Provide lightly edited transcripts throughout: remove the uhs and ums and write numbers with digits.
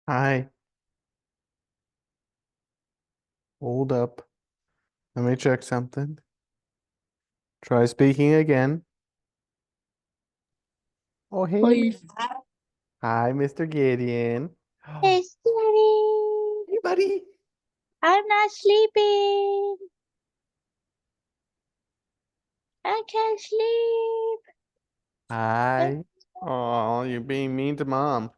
Hi, hold up. Let me check something. Try speaking again. Oh, hey, Please. hi, Mr. Gideon. Hey, Daddy. Hey, buddy. I'm not sleeping. I can't sleep. Hi. Oh, you're being mean to mom.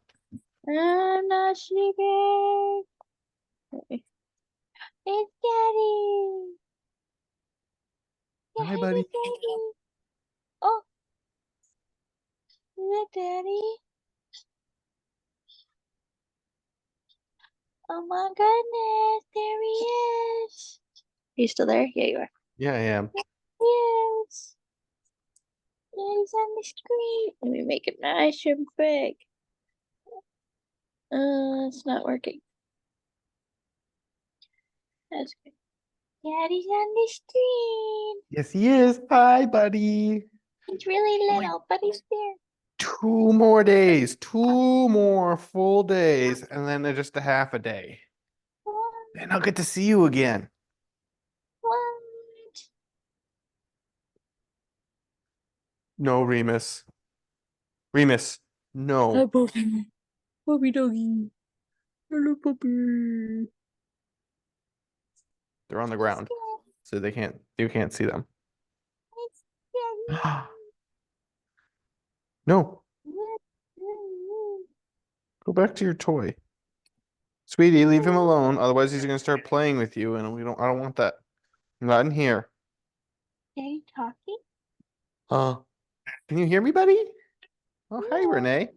I'm not sleeping. It's Daddy. Yeah, Hi, hi, buddy. Daddy. Oh, is that Daddy? Oh my goodness, there he is. Are you still there? Yeah, you are. Yeah, I am. Yes. Daddy's on the screen. Let me make it nice and big. It's not working. That's good. Daddy's on the screen. Yes, he is. Hi, buddy. He's really Only little, but he's there. 2 more days, 2 more full days, and then just a half a day. What? Then I'll get to see you again. What? No, Remus. Remus, Hi, no. puppy. Puppy doggy. Hello, puppy. They're on the He's ground, there. so you can't see them. It's Daddy. No, go back to your toy. Sweetie, leave him alone. Otherwise, he's gonna start playing with you, and I don't want that. Not in here. Daddy talking? Uh, can you hear me, buddy? Oh, hi, Yeah. Renee.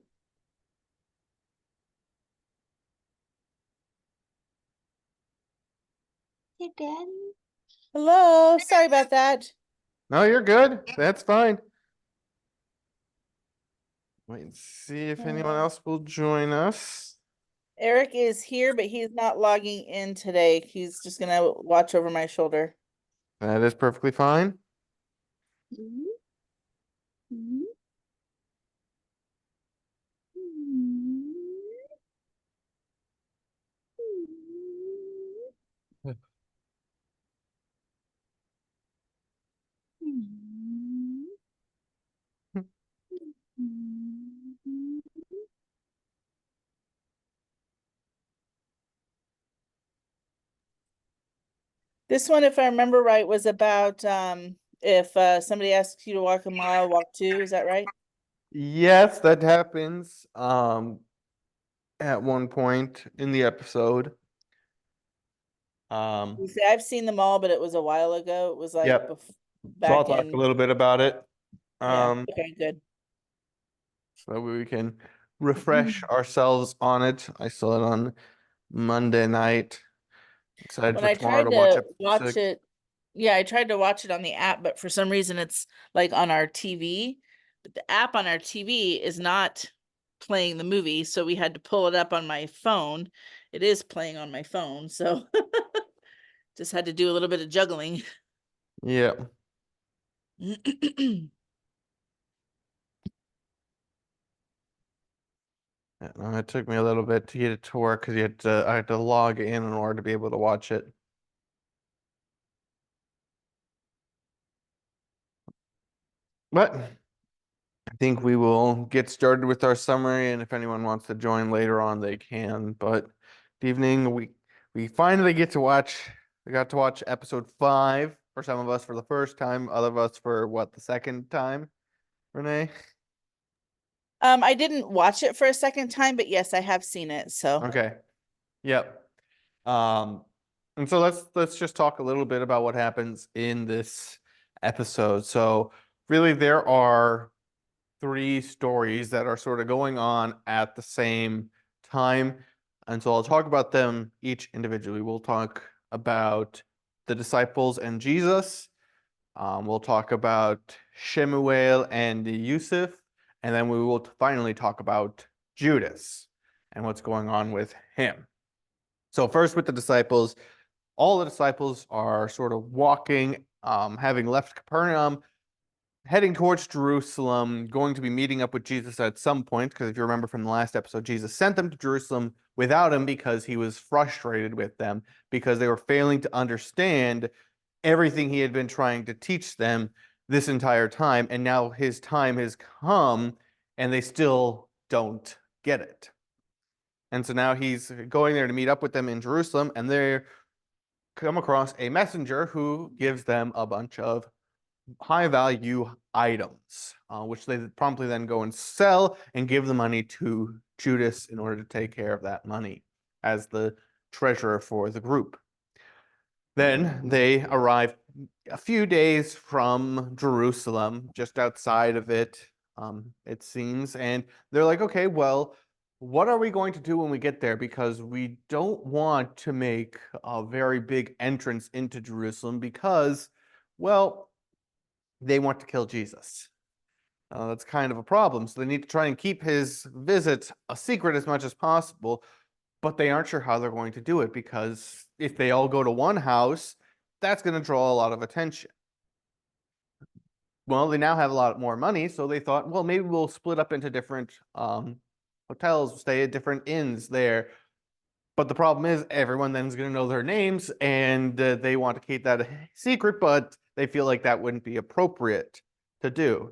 Hey, Daddy. Hello, sorry about that. No, you're good. That's fine. Wait and see if anyone Uh, else will join us. Eric is here, but he's not logging in today. He's just gonna watch over my shoulder. That is perfectly fine. Mhm. Mhm. Mhm. Mhm. Mhm. This one, if I remember right, was about if somebody asks you to walk a mile, walk two. Is that right? Yes, that happens. At one point in the episode. You Um, see, I've seen them all, but it was a while ago. It was like yep. So I'll back talk a in, little bit about it. yeah. Um, Okay, good. so that we can refresh ourselves on it. I saw it on Monday night. Excited When for I tomorrow to tried watch to episode watch 6. it, yeah, I tried to watch it on the app, but for some reason it's like on our TV. But the app on our TV is not playing the movie, so we had to pull it up on my phone. It is playing on my phone, so just had to do a little bit of juggling. Yeah. It took me a little bit to get it to work because I had to log in order to be able to watch it. But I think we will get started with our summary, and if anyone wants to join later on, they can. But the evening we finally get to watch. We got to watch episode 5 for some of us for the first time, other of us for what, the second time, Renee? I didn't watch it for a second time, but yes, I have seen it. So Okay. Yep. Um, and so let's just talk a little bit about what happens in this episode. So really there are 3 stories that are sort of going on at the same time. And so I'll talk about them each individually. We'll talk about the disciples and Jesus. We'll talk about Shemuel and Yusuf, and then we will finally talk about Judas and what's going on with him. So first with the disciples, all the disciples are sort of walking, having left Capernaum, heading towards Jerusalem, going to be meeting up with Jesus at some point, because if you remember from the last episode, Jesus sent them to Jerusalem without him because he was frustrated with them, because they were failing to understand everything he had been trying to teach them this entire time, and now his time has come, and they still don't get it. And so now he's going there to meet up with them in Jerusalem, and they come across a messenger who gives them a bunch of high value items, which they promptly then go and sell and give the money to Judas in order to take care of that money as the treasurer for the group. Then they arrive a few days from Jerusalem, just outside of it, it seems, and they're like, okay, well, what are we going to do when we get there? Because we don't want to make a very big entrance into Jerusalem because, well, they want to kill Jesus. That's kind of a problem. So they need to try and keep his visit a secret as much as possible, but they aren't sure how they're going to do it because if they all go to one house, that's going to draw a lot of attention. Well, they now have a lot more money, so they thought, well, maybe we'll split up into different hotels, stay at different inns there. But the problem is everyone then is going to know their names, and they want to keep that a secret, but they feel like that wouldn't be appropriate to do.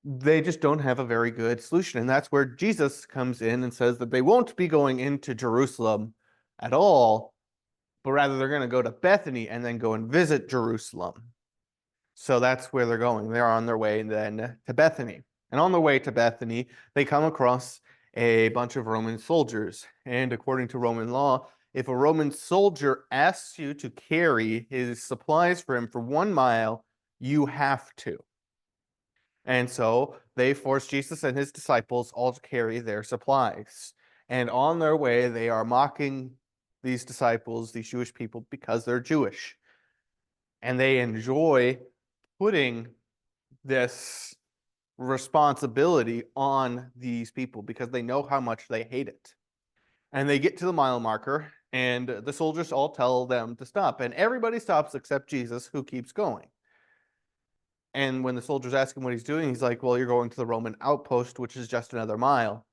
They just don't have a very good solution. And that's where Jesus comes in and says that they won't be going into Jerusalem at all, but rather they're going to go to Bethany and then go and visit Jerusalem. So that's where they're going. They're on their way then to Bethany. And on their way to Bethany, they come across a bunch of Roman soldiers. And according to Roman law, if a Roman soldier asks you to carry his supplies for him for 1 mile, you have to. And so they force Jesus and his disciples all to carry their supplies. And on their way, they are mocking these disciples, these Jewish people, because they're Jewish. And they enjoy putting this responsibility on these people because they know how much they hate it. And they get to the mile marker, and the soldiers all tell them to stop. And everybody stops except Jesus, who keeps going. And when the soldiers ask him what he's doing, he's like, well, you're going to the Roman outpost, which is just another mile.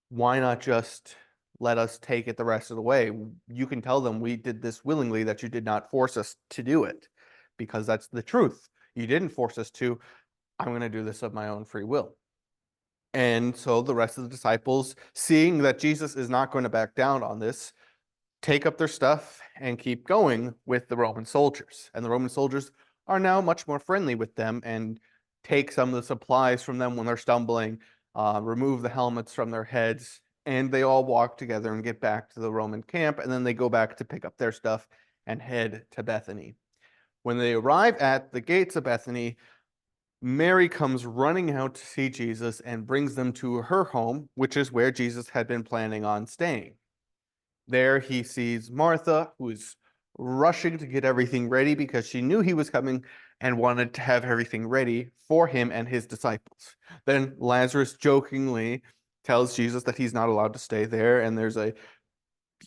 Why not just let us take it the rest of the way? You can tell them we did this willingly, that you did not force us to do it, because that's the truth. You didn't force us to. I'm going to do this of my own free will. And so the rest of the disciples, seeing that Jesus is not going to back down on this, take up their stuff and keep going with the Roman soldiers. And the Roman soldiers are now much more friendly with them and take some of the supplies from them when they're stumbling, remove the helmets from their heads, and they all walk together and get back to the Roman camp, and then they go back to pick up their stuff and head to Bethany. When they arrive at the gates of Bethany, Mary comes running out to see Jesus and brings them to her home, which is where Jesus had been planning on staying. There he sees Martha, who's rushing to get everything ready because she knew he was coming and wanted to have everything ready for him and his disciples. Then Lazarus jokingly tells Jesus that he's not allowed to stay there, and there's a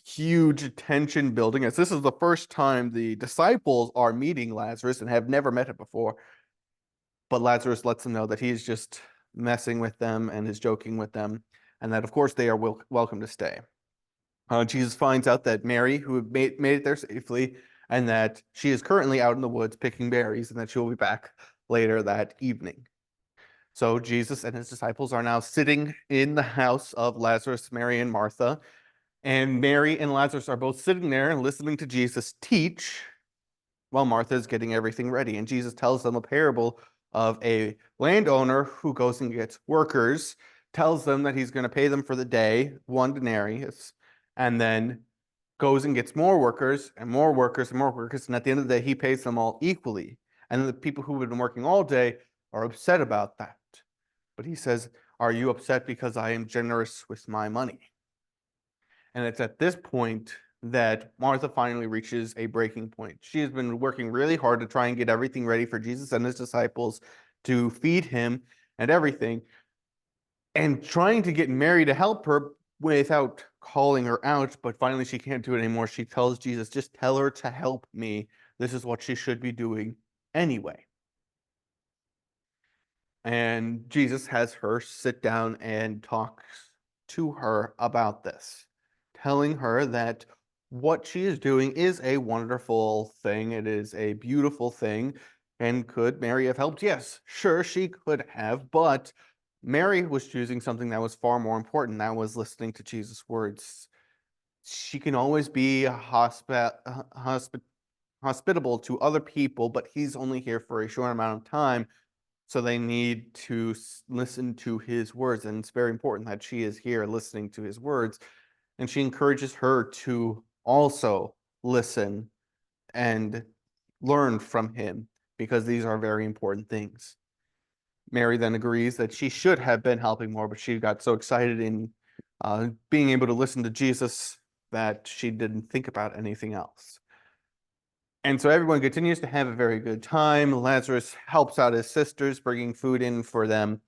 huge tension building as this is the first time the disciples are meeting Lazarus and have never met him before. But Lazarus lets them know that he's just messing with them and is joking with them, and that, of course, they are welcome to stay. Jesus finds out that Mary, who had made it there safely, and that she is currently out in the woods picking berries, and that she will be back later that evening. So Jesus and his disciples are now sitting in the house of Lazarus, Mary, and Martha. And Mary and Lazarus are both sitting there and listening to Jesus teach while Martha is getting everything ready. And Jesus tells them a parable of a landowner who goes and gets workers, tells them that he's going to pay them for the day, 1 denarius, and then goes and gets more workers and more workers and more workers. And at the end of the day, he pays them all equally. And the people who have been working all day are upset about that. But he says, are you upset because I am generous with my money? And it's at this point that Martha finally reaches a breaking point. She has been working really hard to try and get everything ready for Jesus and his disciples to feed him and everything, and trying to get Mary to help her without calling her out, but finally she can't do it anymore. She tells Jesus, just tell her to help me. This is what she should be doing anyway. And Jesus has her sit down and talk to her about this, telling her that what she is doing is a wonderful thing. It is a beautiful thing. And could Mary have helped? Yes, sure, she could have. But Mary was choosing something that was far more important. That was listening to Jesus' words. She can always be hospitable to other people, but he's only here for a short amount of time. So they need to listen to his words. And it's very important that she is here listening to his words. And she encourages her to also listen and learn from him, because these are very important things. Mary then agrees that she should have been helping more, but she got so excited in being able to listen to Jesus that she didn't think about anything else. And so everyone continues to have a very good time. Lazarus helps out his sisters, bringing food in for them,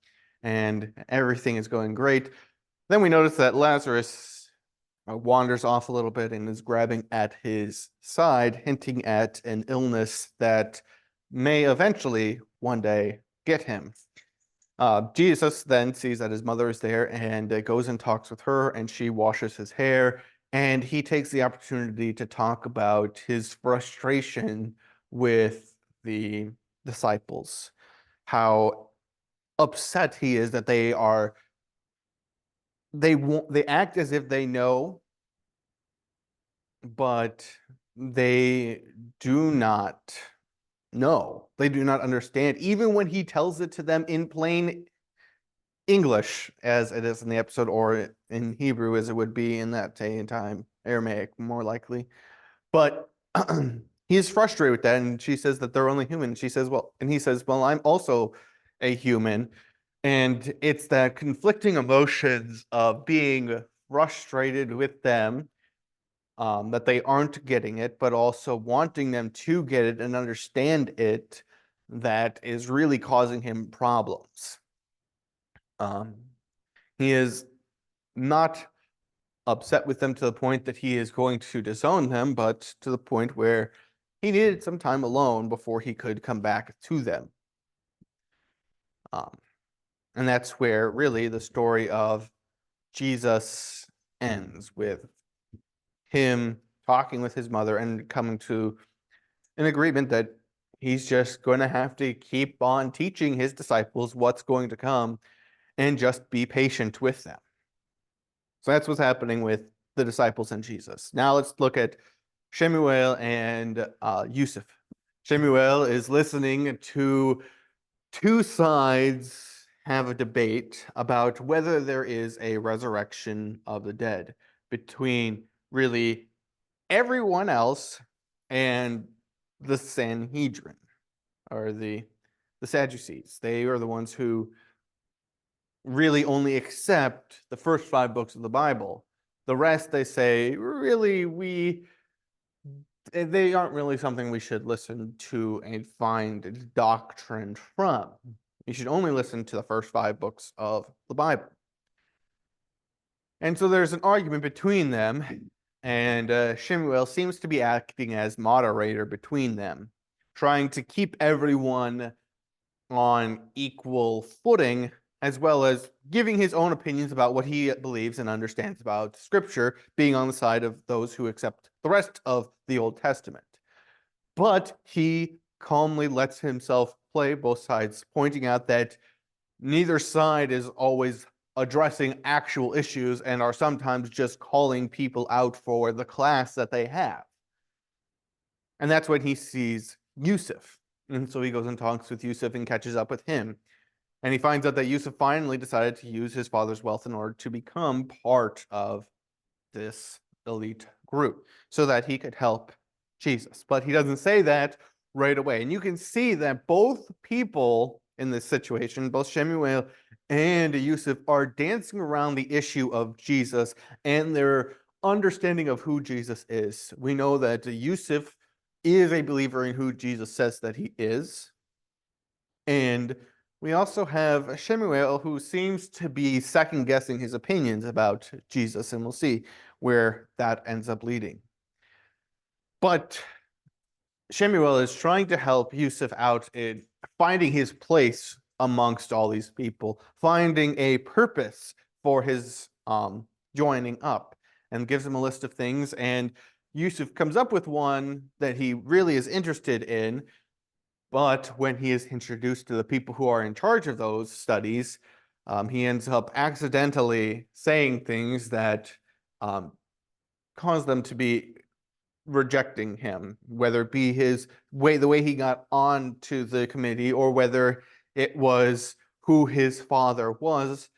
and everything is going great. Then we notice that Lazarus wanders off a little bit and is grabbing at his side, hinting at an illness that may eventually one day get him. Jesus then sees that his mother is there and goes and talks with her, and she washes his hair. And he takes the opportunity to talk about his frustration with the disciples, how upset he is that they act as if they know, but they do not know. They do not understand, even when he tells it to them in plain English, as it is in the episode, or in Hebrew as it would be in that day and time, Aramaic more likely. But he is frustrated with that, and she says that they're only human. And he says, well, I'm also a human. And it's that conflicting emotions of being frustrated with them, that they aren't getting it, but also wanting them to get it and understand it, that is really causing him problems. He is not upset with them to the point that he is going to disown them, but to the point where he needed some time alone before he could come back to them. And that's where really the story of Jesus ends, with him talking with his mother and coming to an agreement that he's just going to have to keep on teaching his disciples what's going to come and just be patient with them. So that's what's happening with the disciples and Jesus. Now let's look at Shemuel and Yusuf. Shemuel is listening to two sides have a debate about whether there is a resurrection of the dead, between really everyone else and the Sanhedrin, or the Sadducees. They are the ones who really only accept the first 5 books of the Bible. The rest, they say, really, they aren't really something we should listen to and find doctrine from. You should only listen to the first 5 books of the Bible. And so there's an argument between them, and Shemuel seems to be acting as moderator between them, trying to keep everyone on equal footing, as well as giving his own opinions about what he believes and understands about Scripture, being on the side of those who accept the rest of the Old Testament. But he calmly lets himself play both sides, pointing out that neither side is always addressing actual issues and are sometimes just calling people out for the class that they have. And that's when he sees Yusuf. And so he goes and talks with Yusuf and catches up with him. And he finds out that Yusuf finally decided to use his father's wealth in order to become part of this elite group so that he could help Jesus. But he doesn't say that right away. And you can see that both people in this situation, both Shemuel and Yusuf, are dancing around the issue of Jesus and their understanding of who Jesus is. We know that Yusuf is a believer in who Jesus says that he is. And we also have Shemuel, who seems to be second-guessing his opinions about Jesus, and we'll see where that ends up leading. But Shemuel is trying to help Yusuf out in finding his place amongst all these people, finding a purpose for his joining up, and gives him a list of things. And Yusuf comes up with one that he really is interested in, but when he is introduced to the people who are in charge of those studies, he ends up accidentally saying things that cause them to be rejecting him, whether it be the way he got on to the committee, or whether it was who his father was.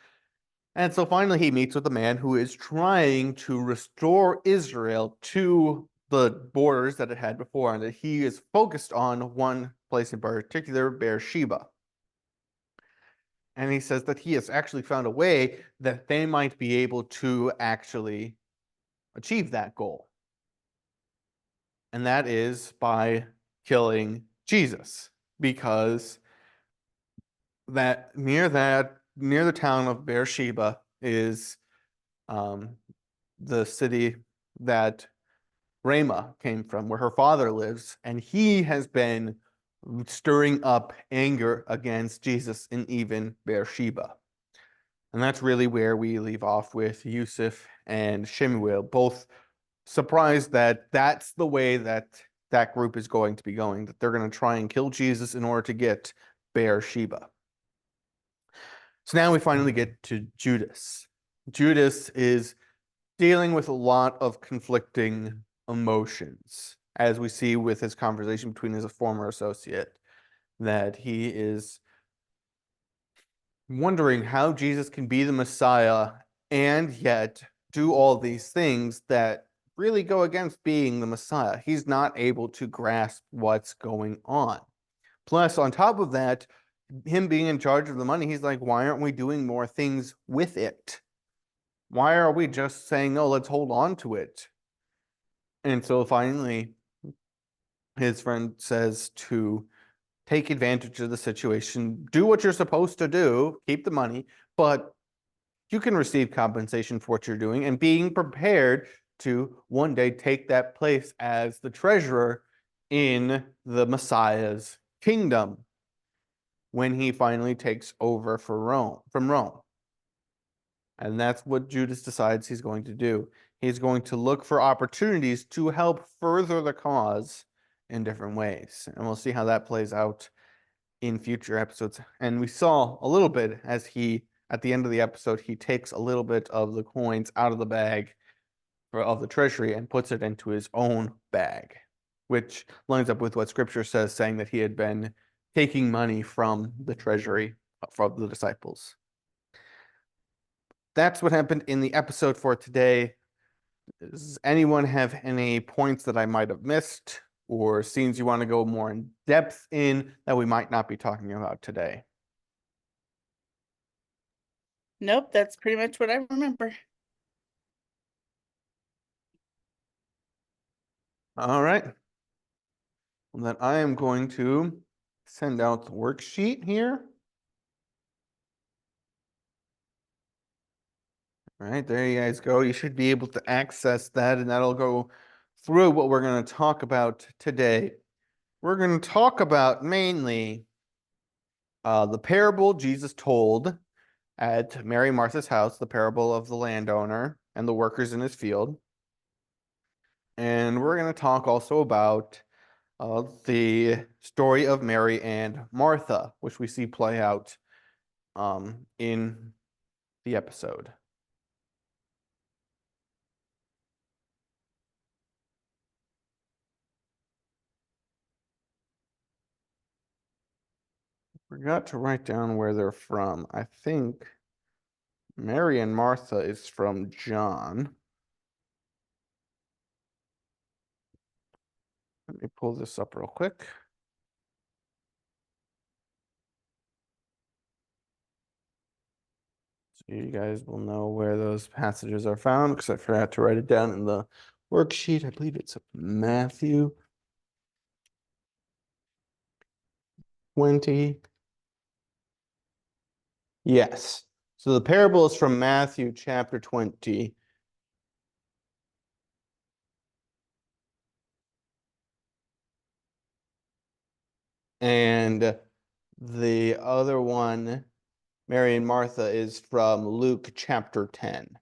And so finally he meets with a man who is trying to restore Israel to the borders that it had before, and that he is focused on one place in particular, Beersheba. And he says that he has actually found a way that they might be able to actually achieve that goal. And that is by killing Jesus, because near the town of Beersheba is the city that Ramah came from, where her father lives, and he has been stirring up anger against Jesus in even Beersheba. And that's really where we leave off with Yusuf and Shemuel, both surprised that that's the way that that group is going to be going, that they're going to try and kill Jesus in order to get Beersheba. So now we finally get to Judas. Judas is dealing with a lot of conflicting emotions, as we see with his conversation between his former associate, that he is wondering how Jesus can be the Messiah and yet do all these things that really go against being the Messiah. He's not able to grasp what's going on. Plus, on top of that, him being in charge of the money, he's like, why aren't we doing more things with it? Why are we just saying, no, let's hold on to it? And so finally, his friend says to take advantage of the situation, do what you're supposed to do, keep the money, but you can receive compensation for what you're doing, and being prepared to one day take that place as the treasurer in the Messiah's kingdom when he finally takes over from Rome. And that's what Judas decides he's going to do. He's going to look for opportunities to help further the cause in different ways. And we'll see how that plays out in future episodes. And we saw a little bit as at the end of the episode, he takes a little bit of the coins out of the bag of the treasury and puts it into his own bag, which lines up with what scripture says, saying that he had been taking money from the treasury from the disciples. That's what happened in the episode for today. Does anyone have any points that I might have missed, or scenes you want to go more in depth in that we might not be talking about today? Nope, that's pretty much what I remember. All right. Well, then I am going to send out the worksheet here. All right, there you guys go. You should be able to access that, and that'll go through what we're going to talk about today. We're going to talk about mainly the parable Jesus told at Mary and Martha's house, the parable of the landowner and the workers in his field. And we're going to talk also about the story of Mary and Martha, which we see play out in the episode. Forgot to write down where they're from. I think Mary and Martha is from John. Let me pull this up real quick. So you guys will know where those passages are found, because I forgot to write it down in the worksheet. I believe it's Matthew 20. Yes. So the parable is from Matthew chapter 20. And The other one, Mary and Martha, is from Luke chapter 10.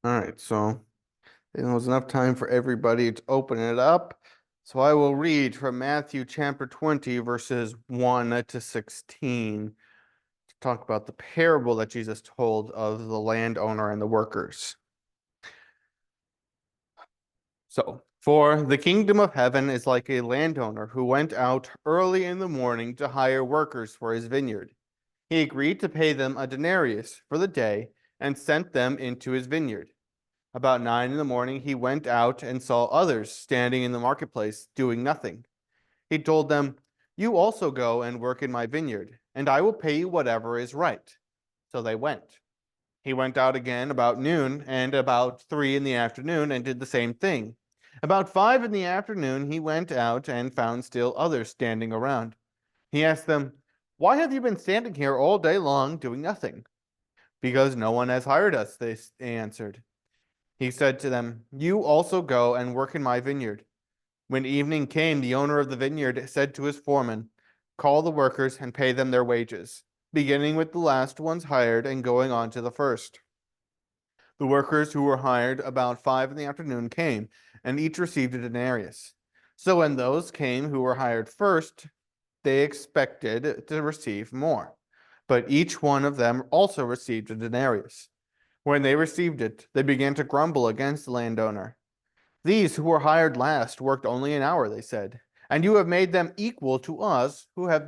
All right, so there was enough time for everybody to open it up. So I will read from Matthew chapter 20, verses 1 to 16, to talk about the parable that Jesus told of the landowner and the workers. So, for the kingdom of heaven is like a landowner who went out early in the morning to hire workers for his vineyard. He agreed to pay them a denarius for the day and sent them into his vineyard. About 9 in the morning, he went out and saw others standing in the marketplace doing nothing. He told them, "You also go and work in my vineyard, and I will pay you whatever is right." So they went. He went out again about noon and about 3 in the afternoon and did the same thing. About 5 in the afternoon, he went out and found still others standing around. He asked them, "Why have you been standing here all day long doing nothing?" "Because no one has hired us," they answered. He said to them, "You also go and work in my vineyard." When evening came, the owner of the vineyard said to his foreman, "Call the workers and pay them their wages, beginning with the last ones hired and going on to the first." The workers who were hired about 5 in the afternoon came, and each received a denarius. So when those came who were hired first, they expected to receive more. But each one of them also received a denarius. When they received it, they began to grumble against the landowner. "These who were hired last worked only an hour," they said, "and you have made them equal to us who have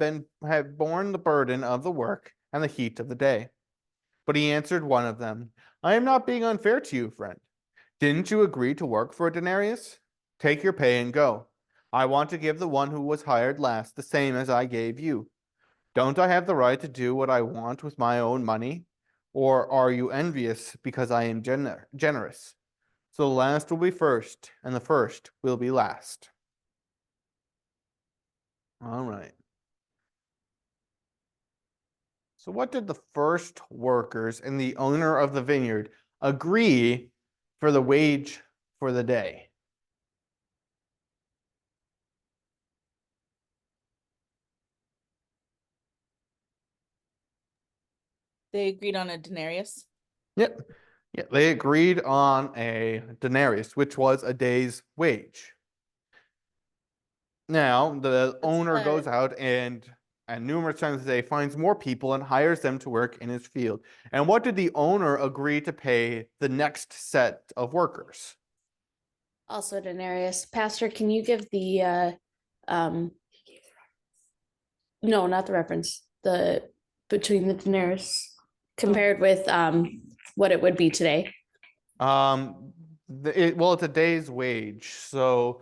borne the burden of the work and the heat of the day." But he answered one of them, "I am not being unfair to you, friend. Didn't you agree to work for a denarius? Take your pay and go. I want to give the one who was hired last the same as I gave you. Don't I have the right to do what I want with my own money? Or are you envious because I am generous? So the last will be first, and the first will be last." All right. So what did the first workers and the owner of the vineyard agree for the wage for the day? They agreed on a denarius. Yep. Yeah, they agreed on a denarius, which was a day's wage. Now, the owner goes out and numerous times a day finds more people and hires them to work in his field. And what did the owner agree to pay the next set of workers? Also, denarius. Pastor, can you give the no, not the reference. The between the denarius compared with what it would be today. Well, it's a day's wage. So,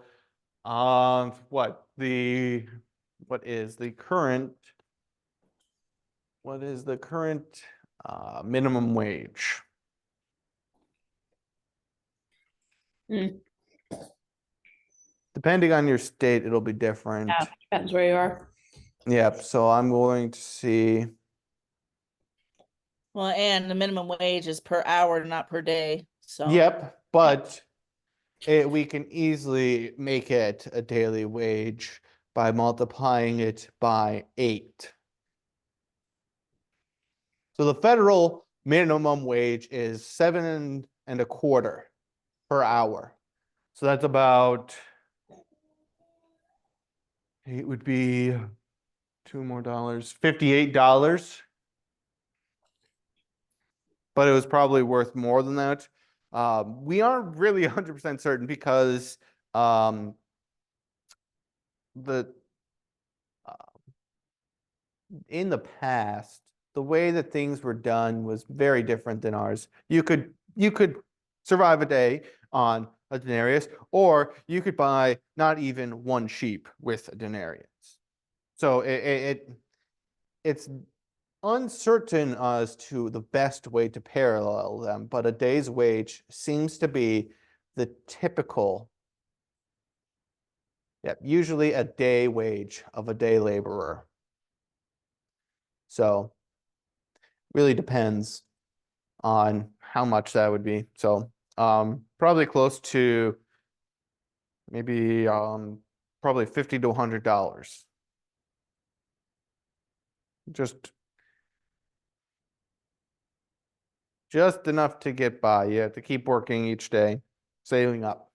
what is the current minimum wage? Mm. Depending on your state, it'll be different. Yeah, depends where you are. Yep. So I'm going to see. Well, and the minimum wage is per hour, not per day. So Yep, but we can easily make it a daily wage by multiplying it by 8. So the federal minimum wage is 7.25 per hour. So that's about, it would be $2 more, $58. But it was probably worth more than that. We aren't really 100% certain because in the past, the way that things were done was very different than ours. You could survive a day on a denarius, or you could buy not even one sheep with a denarius. So it's uncertain as to the best way to parallel them, but a day's wage seems to be the typical, usually a day wage of a day laborer. So really depends on how much that would be. So probably close to maybe probably $50 to $100. Just enough to get by. You have to keep working each day, saving up.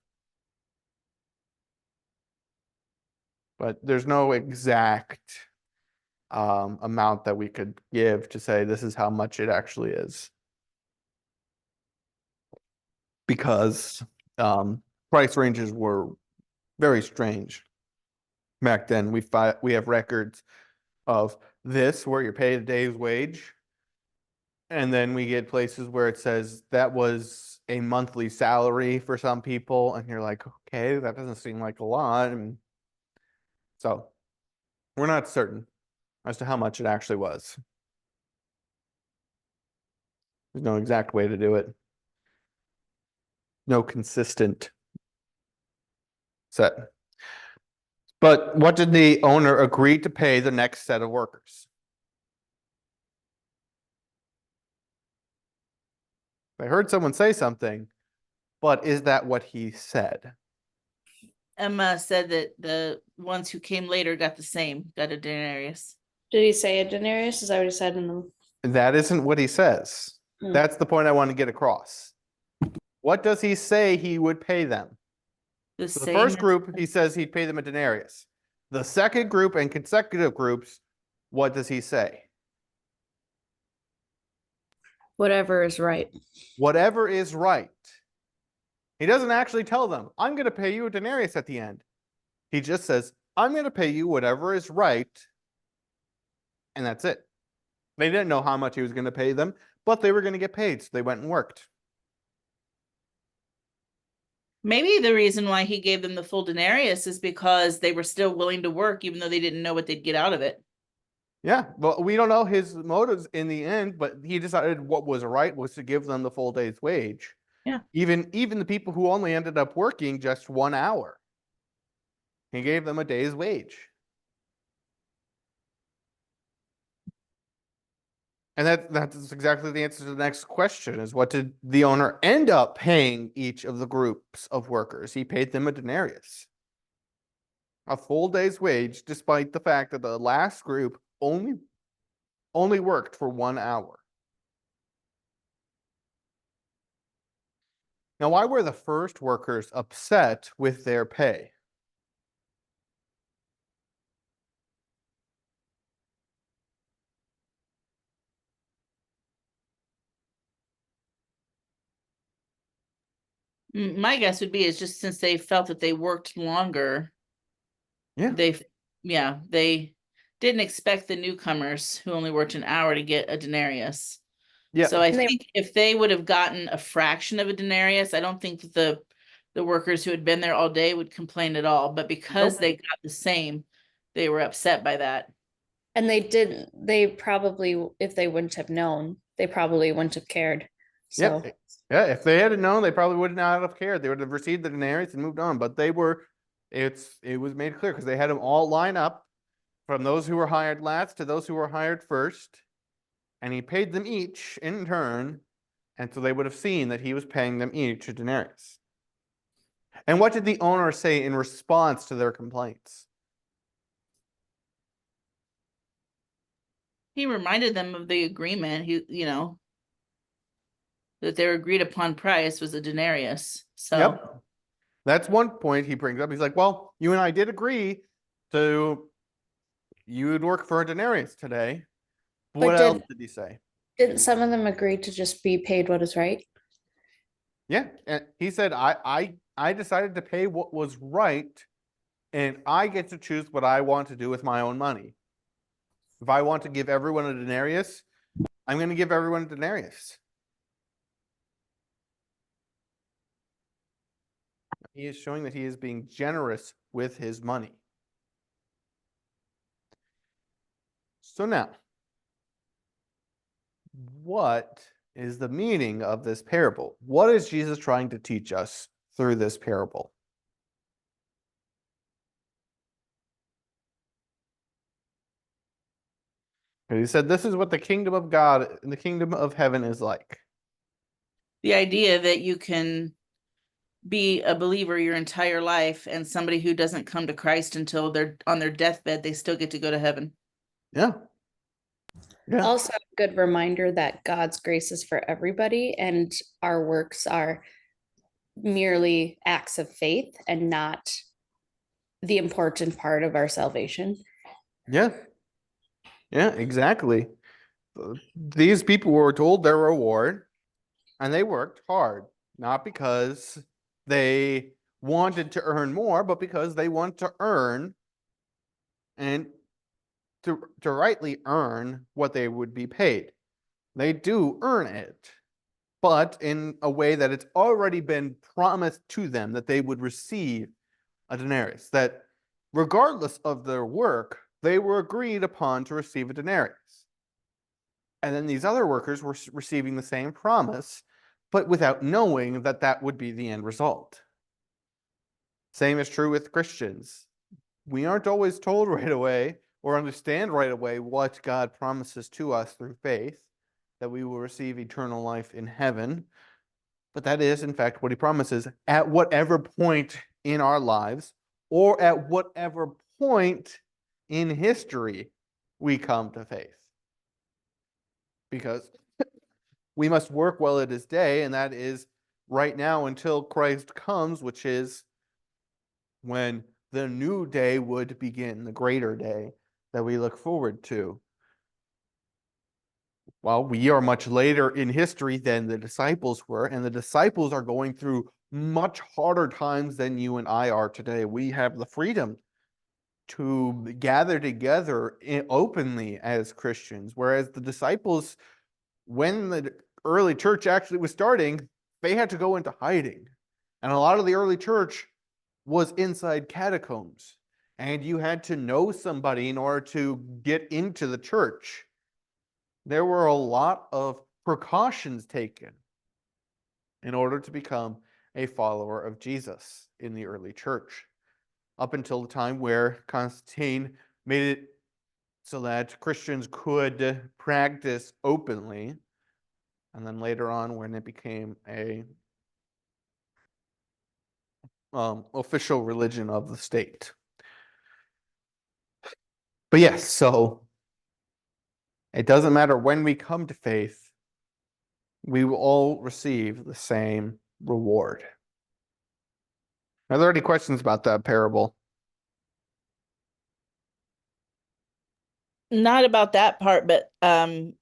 But there's no exact amount that we could give to say this is how much it actually is. Because price ranges were very strange back then. We have records of this where you're paid a day's wage, and then we get places where it says that was a monthly salary for some people, and you're like, okay, that doesn't seem like a lot. And so we're not certain as to how much it actually was. There's no exact way to do it. No consistent set. But what did the owner agree to pay the next set of workers? I heard someone say something, but is that what he said? Emma said that the ones who came later got the same, got a denarius. Did he say a denarius? Is that what he said in the? That isn't what he says. Hmm. That's the point I want to get across. What does he say he would pay them? The So the same first as- group, he says he'd pay them a denarius. The second group and consecutive groups, what does he say? Whatever is right. Whatever is right. He doesn't actually tell them, I'm going to pay you a denarius at the end. He just says, I'm going to pay you whatever is right. And that's it. They didn't know how much he was going to pay them, but they were going to get paid. So they went and worked. Maybe the reason why he gave them the full denarius is because they were still willing to work, even though they didn't know what they'd get out of it. Yeah, but we don't know his motives in the end, but he decided what was right was to give them the full day's wage. Yeah. Even the people who only ended up working just 1 hour, he gave them a day's wage. And that's exactly the answer to the next question is what did the owner end up paying each of the groups of workers? He paid them a denarius. A full day's wage, despite the fact that the last group only worked for 1 hour. Now, why were the first workers upset with their pay? My guess would be is just since they felt that they worked longer, Yeah. they didn't expect the newcomers who only worked an hour to get a denarius. Yeah. So I And they- think if they would have gotten a fraction of a denarius, I don't think that the workers who had been there all day would complain at all. But because Nope. they got the same, they were upset by that. And they probably, if they wouldn't have known, they probably wouldn't have cared. So Yep. Yeah, if they had known, they probably would not have cared. They would have received the denarius and moved on. But it was made clear because they had them all line up from those who were hired last to those who were hired first. And he paid them each in turn. And so they would have seen that he was paying them each a denarius. And what did the owner say in response to their complaints? He reminded them of the agreement. That their agreed upon price was a denarius. So Yep. That's one point he brings up. He's like, well, you and I did agree you would work for a denarius today. But What else did he say? didn't some of them agree to just be paid what is right? Yeah. And he said, I decided to pay what was right, and I get to choose what I want to do with my own money. If I want to give everyone a denarius, I'm going to give everyone a denarius. He is showing that he is being generous with his money. So now, what is the meaning of this parable? What is Jesus trying to teach us through this parable? And he said, this is what the kingdom of God and the kingdom of heaven is like. the idea that you can be a believer your entire life and somebody who doesn't come to Christ until they're on their deathbed, they still get to go to heaven. Yeah. Yeah. Also, a good reminder that God's grace is for everybody, and our works are merely acts of faith and not the important part of our salvation. Yeah. Yeah, exactly. These people were told their reward and they worked hard, not because they wanted to earn more, but because they want to earn and to rightly earn what they would be paid. They do earn it, but in a way that it's already been promised to them that they would receive a denarius, that regardless of their work, they were agreed upon to receive a denarius. And then these other workers were receiving the same promise, but without knowing that that would be the end result. Same is true with Christians. We aren't always told right away or understand right away what God promises to us through faith, that we will receive eternal life in heaven. But that is, in fact, what he promises at whatever point in our lives or at whatever point in history we come to faith. Because we must work while it is day, and that is right now until Christ comes, which is when the new day would begin, the greater day that we look forward to. Well, we are much later in history than the disciples were, and the disciples are going through much harder times than you and I are today. We have the freedom to gather together openly as Christians, whereas the disciples, when the early church actually was starting, they had to go into hiding. And a lot of the early church was inside catacombs, and you had to know somebody in order to get into the church. There were a lot of precautions taken in order to become a follower of Jesus in the early church, up until the time where Constantine made it so that Christians could practice openly, and then later on when it became a official religion of the state. But yes, so it doesn't matter when we come to faith, we will all receive the same reward. Are there any questions about that parable? Not about that part, but I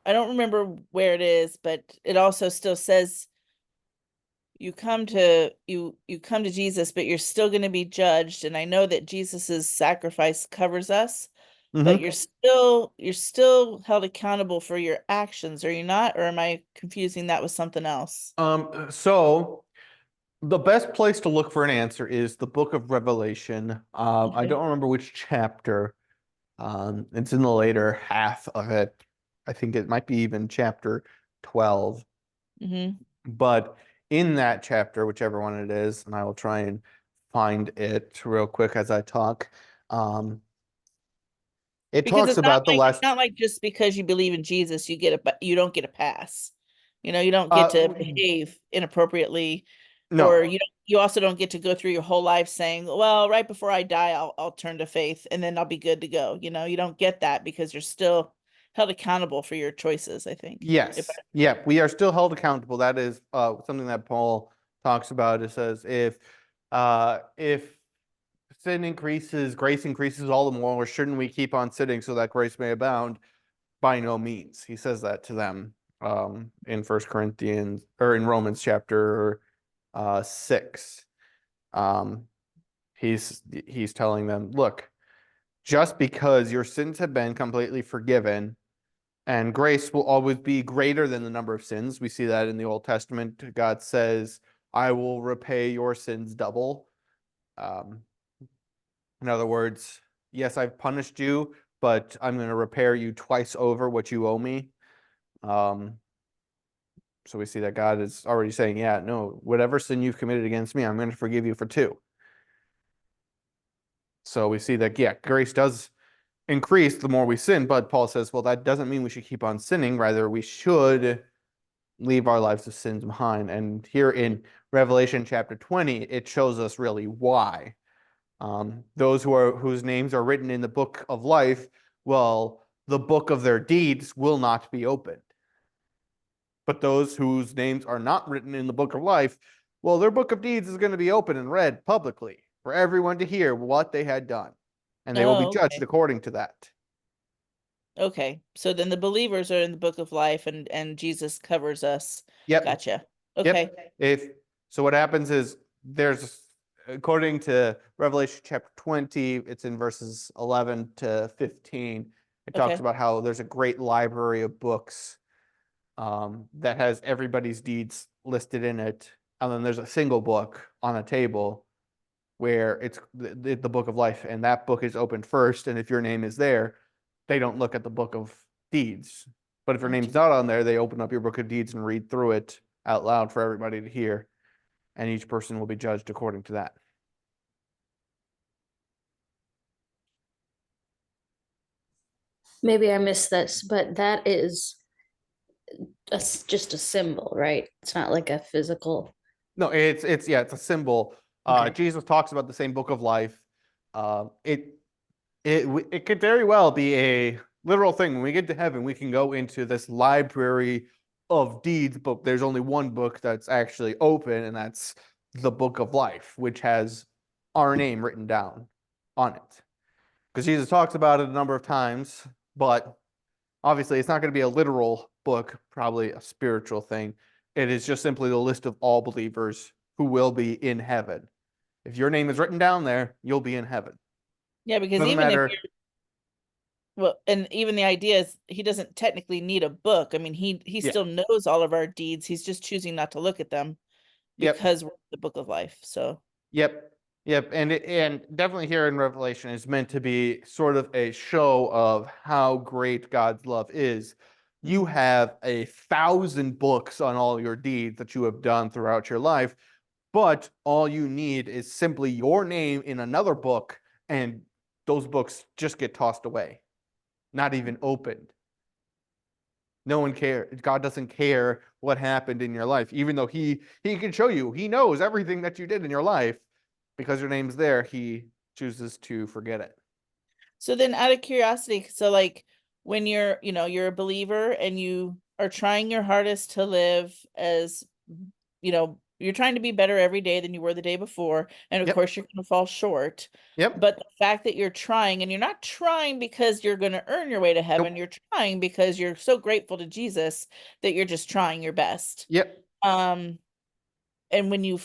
don't remember where it is, but it also still says you come to Jesus, but you're still going to be judged. And I know that Jesus's sacrifice covers us, but you're still held accountable for your actions, are you not? Or am I confusing that with something else? So the best place to look for an answer is the book of Revelation. I Okay. don't remember which chapter. It's in the later half of it. I think it might be even chapter 12. Mm-hmm. But in that chapter, whichever one it is, and I will try and find it real quick as I talk. It Because talks it's about the last. it's not like just because you believe in Jesus, you don't get a pass. You know, you don't get to behave inappropriately, or No, you also don't get to go through your whole life saying, well, right before I die, I'll turn to faith and then I'll be good to go. You know, you don't get that because you're still held accountable for your choices, I think. yes, yeah, we are still held accountable. That is something that Paul talks about. It says if sin increases, grace increases all the more, or shouldn't we keep on sinning so that grace may abound? By no means. He says that to them in 1 Corinthians or in Romans chapter 6. He's telling them, look, just because your sins have been completely forgiven and grace will always be greater than the number of sins. We see that in the Old Testament. God says, I will repay your sins double. In other words, yes, I've punished you, but I'm going to repair you twice over what you owe me. So we see that God is already saying, yeah, no, whatever sin you've committed against me, I'm going to forgive you for 2. So we see that, yeah, grace does increase the more we sin, but Paul says, well, that doesn't mean we should keep on sinning. Rather, we should leave our lives of sins behind. And here in Revelation chapter 20, it shows us really why. Those whose names are written in the book of life, well, the book of their deeds will not be opened. But those whose names are not written in the book of life, well, their book of deeds is going to be open and read publicly for everyone to hear what they had done. And they will be Oh, judged okay. according to that. Okay. So then the believers are in the book of life and Jesus covers us. Yep. Gotcha. Yep. Okay. So what happens is according to Revelation chapter 20, it's in verses 11 to 15. It talks Okay. about how there's a great library of books that has everybody's deeds listed in it. And then there's a single book on a table where it's the book of life, and that book is opened first. And if your name is there, they don't look at the book of deeds. But if your name's not on there, they open up your book of deeds and read through it out loud for everybody to hear. And each person will be judged according to that. Maybe I missed this, but that is just a symbol, right? It's not like a physical. No, it's a symbol. Okay. Jesus talks about the same book of life. It could very well be a literal thing. When we get to heaven, we can go into this library of deeds, but there's only one book that's actually open, and that's the book of life, which has our name written down on it. Because Jesus talks about it a number of times, but obviously it's not going to be a literal book, probably a spiritual thing. It is just simply the list of all believers who will be in heaven. If your name is written down there, you'll be in heaven. Yeah, because Doesn't even matter. if you're well, and even the idea is he doesn't technically need a book. I mean, he Yeah. still knows all of our deeds. He's just choosing not to look at them Yep. because we're in the book of life. So Yep. And definitely here in Revelation is meant to be sort of a show of how great God's love is. You have 1,000 books on all your deeds that you have done throughout your life, but all you need is simply your name in another book, and those books just get tossed away, not even opened. No one cares. God doesn't care what happened in your life, even though he can show you. He knows everything that you did in your life. Because your name's there, he chooses to forget it. So then out of curiosity, so like when you're a believer and you are trying your hardest to live as, you're trying to be better every day than you were the day before. And of Yep. course you're going to fall short. Yep. But the fact that you're trying, and you're not trying because you're going to earn your way to heaven, Nope. you're trying because you're so grateful to Jesus that you're just trying your best. Yep. And when you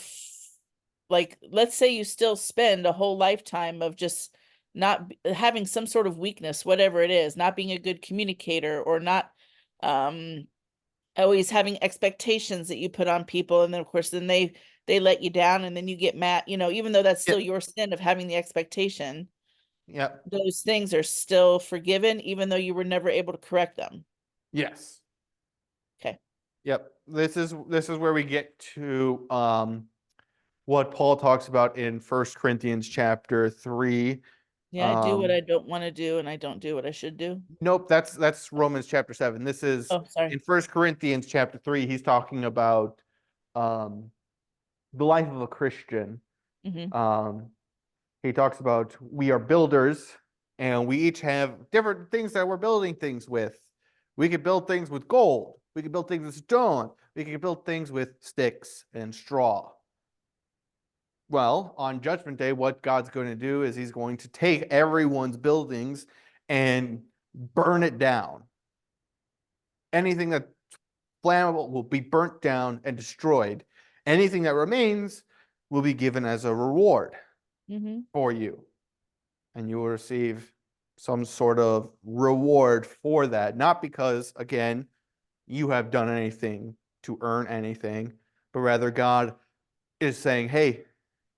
like, let's say you still spend a whole lifetime of just not having some sort of weakness, whatever it is, not being a good communicator, or not always having expectations that you put on people, and then of course then they let you down, and then you get mad, even though that's still Yep. your sin of having the expectation. Yep. Those things are still forgiven, even though you were never able to correct them. Yes. Okay. Yep. This is where we get to what Paul talks about in 1 Corinthians chapter 3. Yeah, I do what I don't want to do, and I don't do what I should do. Nope, that's Romans chapter 7. This is Oh, sorry. in 1 Corinthians chapter 3. He's talking about the life of a Christian. Mm-hmm. He talks about we are builders, and we each have different things that we're building things with. We could build things with gold. We could build things with stone. We could build things with sticks and straw. Well, on Judgment Day, what God's going to do is he's going to take everyone's buildings and burn it down. Anything that's flammable will be burnt down and destroyed. Anything that remains will be given as a reward for you. And you will receive some sort of reward for that. Not because, again, you have done anything to earn anything, but rather God is saying, hey,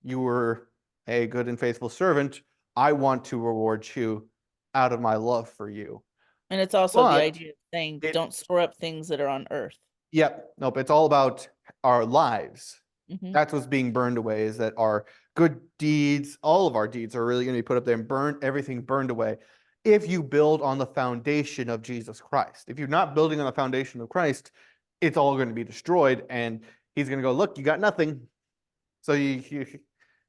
you were a good and faithful servant. I want to reward you out of my love for you. And it's also the idea of saying, don't store up things that are on earth. Yep. Nope. It's all about our lives. That's what's being burned away, is that our good deeds, all of our deeds are really going to be put up there and burned, everything burned away. If you build on the foundation of Jesus Christ, if you're not building on the foundation of Christ, it's all going to be destroyed, and he's going to go, look, you got nothing. So you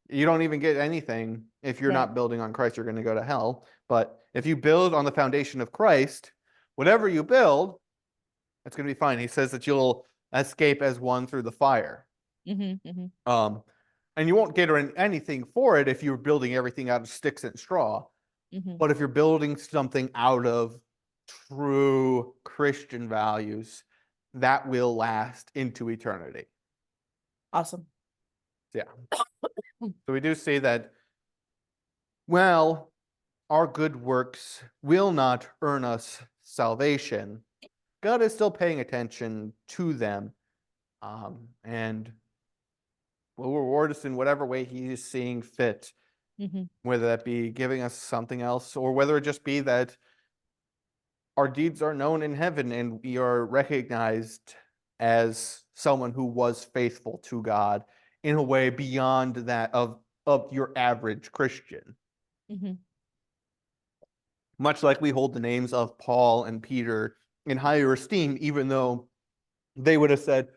don't even get anything. If you're Right. not building on Christ, you're going to go to hell. But if you build on the foundation of Christ, whatever you build, it's going to be fine. He says that you'll escape as one through the fire. And you won't get anything for it if you're building everything out of sticks and straw. But if you're building something out of true Christian values, that will last into eternity. Awesome. So we do see that, well, our good works will not earn us salvation. God is still paying attention to them, and will reward us in whatever way he is seeing fit, whether that be giving us something else, or whether it just be that our deeds are known in heaven and we are recognized as someone who was faithful to God in a way beyond that of your average Christian. Much like we hold the names of Paul and Peter in higher esteem, even though they would have said,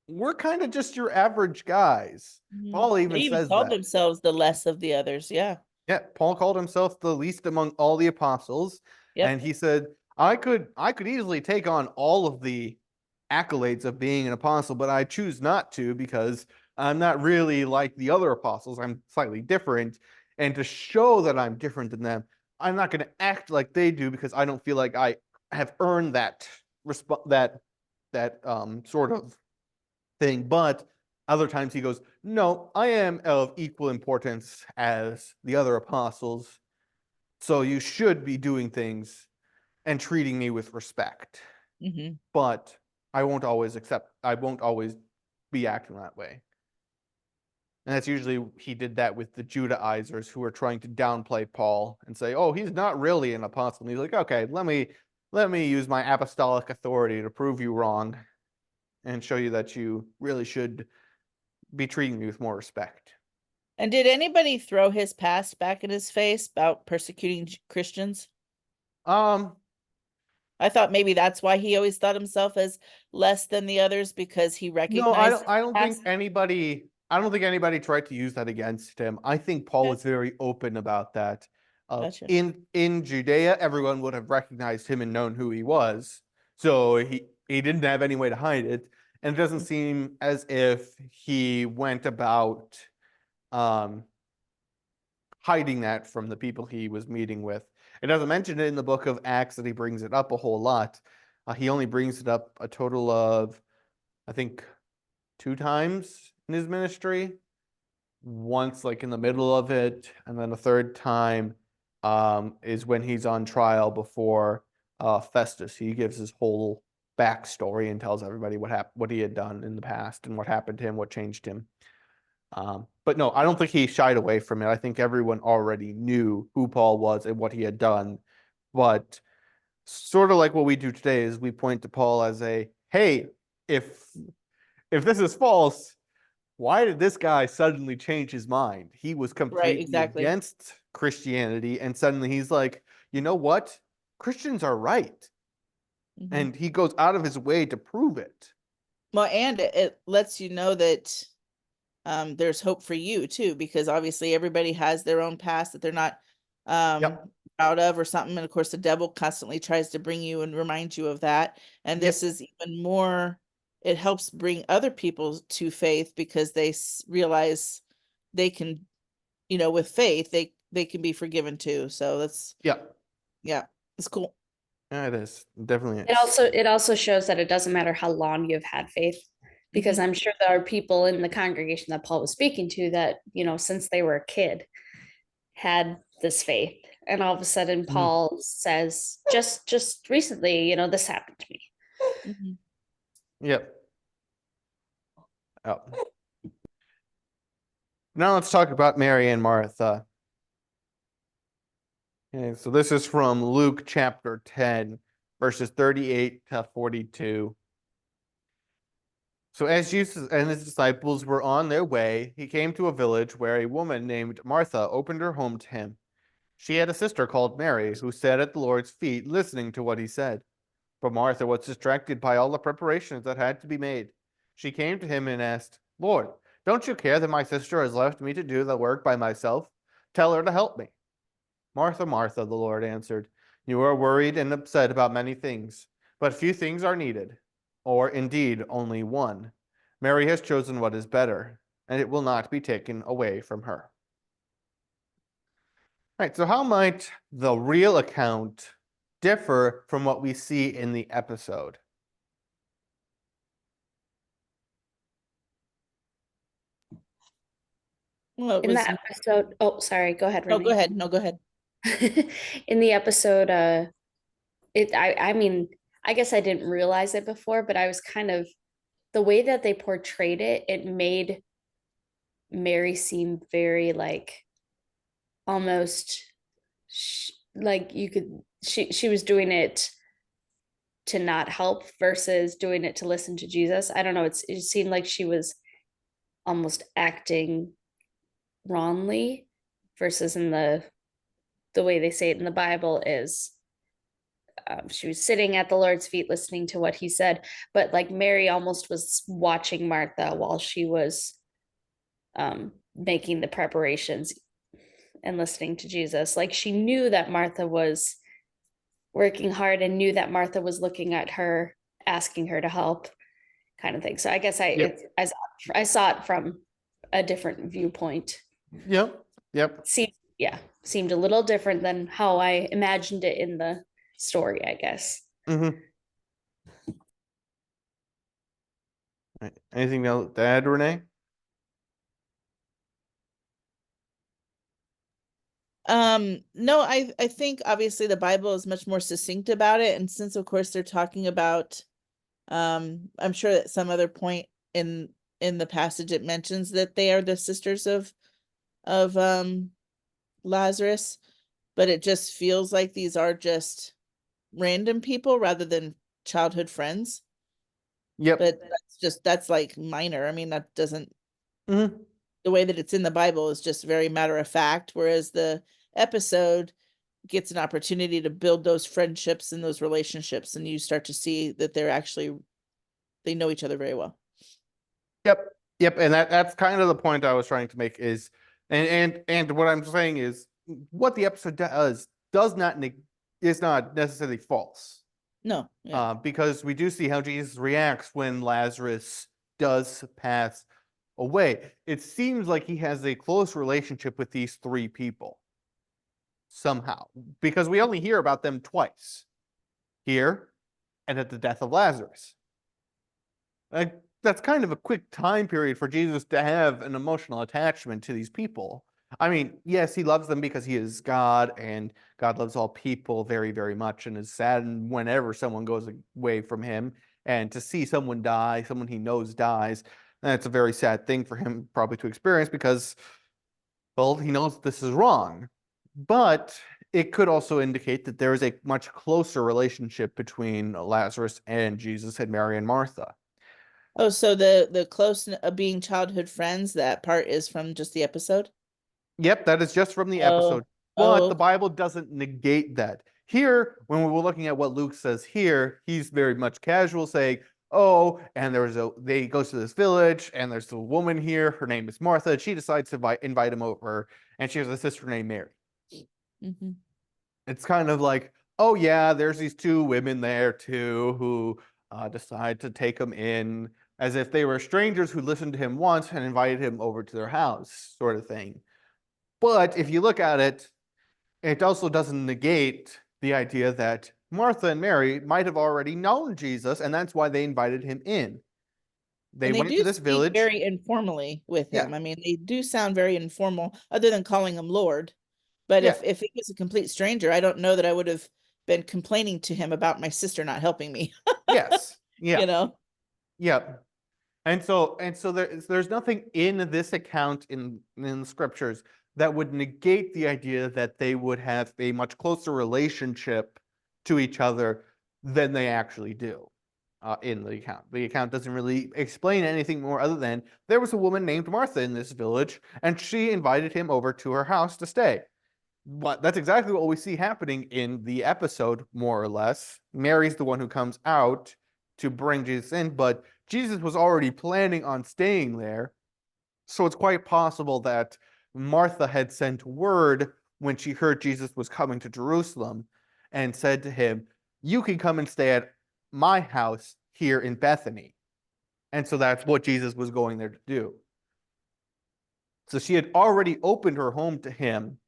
we're kind of just your average guys. Paul They even even says called that. themselves the less of the others. Yeah. Yeah, Paul called himself the least among all the apostles. Yep. And he said, I could easily take on all of the accolades of being an apostle, but I choose not to because I'm not really like the other apostles. I'm slightly different. And to show that I'm different than them, I'm not going to act like they do because I don't feel like I have earned that sort of thing. But other times he goes, no, I am of equal importance as the other apostles. So you should be doing things and treating me with respect. But I won't always be acting that way. And that's usually, he did that with the Judaizers who were trying to downplay Paul and say, oh, he's not really an apostle. And he's like, okay, let me use my apostolic authority to prove you wrong and show you that you really should be treating me with more respect. And did anybody throw his past back in his face about persecuting Christians? I thought maybe that's why he always thought himself as less than the others, because he recognized. No, I don't think anybody tried to use that against him. I think Paul was very open about that. Gotcha. In Judea, everyone would have recognized him and known who he was. So he didn't have any way to hide it. And it doesn't seem as if he went about hiding that from the people he was meeting with. It doesn't mention it in the book of Acts that he brings it up a whole lot. He only brings it up a total of, I think, 2 times in his ministry. Once like in the middle of it, and then a third time is when he's on trial before Festus. He gives his whole backstory and tells everybody what he had done in the past and what happened to him, what changed him. But no, I don't think he shied away from it. I think everyone already knew who Paul was and what he had done. But sort of like what we do today is we point to Paul as hey, if this is false, why did this guy suddenly change his mind? He was completely against Christianity, and suddenly he's like, you know what? Christians are right. And he goes out of his way to prove it. Well, and it lets you know that there's hope for you too, because obviously everybody has their own past that they're not proud of or something. And of course, the devil constantly tries to bring you and remind you of that. And this is even more, it helps bring other people to faith because they realize they can, with faith, they can be forgiven too. So that's, it's cool. Yeah, it is. Definitely is. It also shows that it doesn't matter how long you've had faith, because I'm sure there are people in the congregation that Paul was speaking to that, since they were a kid had this faith. And all of a sudden Paul says, just recently, this happened to me. Yep. Oh. Now let's talk about Mary and Martha. Okay, so this is from Luke chapter 10, verses 38 to 42. So as Jesus and his disciples were on their way, he came to a village where a woman named Martha opened her home to him. She had a sister called Mary, who sat at the Lord's feet listening to what he said. But Martha was distracted by all the preparations that had to be made. She came to him and asked, Lord, don't you care that my sister has left me to do the work by myself? Tell her to help me. Martha, Martha, the Lord answered, you are worried and upset about many things, but few things are needed, or indeed only one. Mary has chosen what is better, and it will not be taken away from her. Right, so how might the real account differ from what we see in the episode? Well, it In was, that episode, oh, sorry, go ahead, no, Renee. go ahead. No, go ahead. In the episode, I mean, I guess I didn't realize it before, but I was kind of, the way that they portrayed it, it made Mary seem very like almost like you could, she was doing it to not help versus doing it to listen to Jesus. I don't know, it seemed like she was almost acting wrongly versus in the way they say it in the Bible is she was sitting at the Lord's feet listening to what he said, but like Mary almost was watching Martha while she was making the preparations and listening to Jesus. Like she knew that Martha was working hard and knew that Martha was looking at her, asking her to help, kind of thing. So I guess Yep. I saw it from a different viewpoint. Yep. Seemed a little different than how I imagined it in the story, I guess. Mm-hmm. Right. Anything else to add, Renee? No, I think obviously the Bible is much more succinct about it. And since of course they're talking about, I'm sure at some other point in the passage it mentions that they are the sisters of Lazarus, but it just feels like these are just random people rather than childhood friends. Yep. But that's like minor. I mean, that doesn't, Mm-hmm. the way that it's in the Bible is just very matter of fact, whereas the episode gets an opportunity to build those friendships and those relationships, and you start to see that they know each other very well. Yep. And that's kind of the point I was trying to make is, and what I'm saying is what the episode does not is not necessarily false. No, yeah. Because we do see how Jesus reacts when Lazarus does pass away. It seems like he has a close relationship with these three people somehow, because we only hear about them twice, here and at the death of Lazarus. That's kind of a quick time period for Jesus to have an emotional attachment to these people. I mean, yes, he loves them because he is God, and God loves all people very, very much, and is saddened whenever someone goes away from him. And to see someone die, someone he knows dies, that's a very sad thing for him probably to experience because, well, he knows this is wrong. But it could also indicate that there is a much closer relationship between Lazarus and Jesus and Mary and Martha. Oh, so the close of being childhood friends, that part is from just the episode? Yep, that is just from the Oh, episode. But the oh. Bible doesn't negate that. Here, when we were looking at what Luke says here, he's very much casual saying, oh, and they goes to this village, and there's a woman here, her name is Martha, and she decides to invite him over, and she has a sister named Mary. Mm-hmm. It's kind of like, oh yeah, there's these two women there too who decide to take him in as if they were strangers who listened to him once and invited him over to their house, sort of thing. But if you look at it, it also doesn't negate the idea that Martha and Mary might have already known Jesus, and that's why they invited him in. They went to this speak village. very informally with Yeah. him. I mean, they do sound very informal, other than calling him Lord. But Yeah. if he was a complete stranger, I don't know that I would have been complaining to him about my sister not helping me. Yes. Yeah. You know? Yep. And so there's nothing in this account in the scriptures that would negate the idea that they would have a much closer relationship to each other than they actually do in the account. The account doesn't really explain anything more other than there was a woman named Martha in this village, and she invited him over to her house to stay. that's exactly what we see happening in the episode, more or less. Mary's the one who comes out to bring Jesus in, but Jesus was already planning on staying there. So it's quite possible that Martha had sent word when she heard Jesus was coming to Jerusalem and said to him, "You can come and stay at my house here in Bethany." And so that's what Jesus was going there to do. So she had already opened her home to him.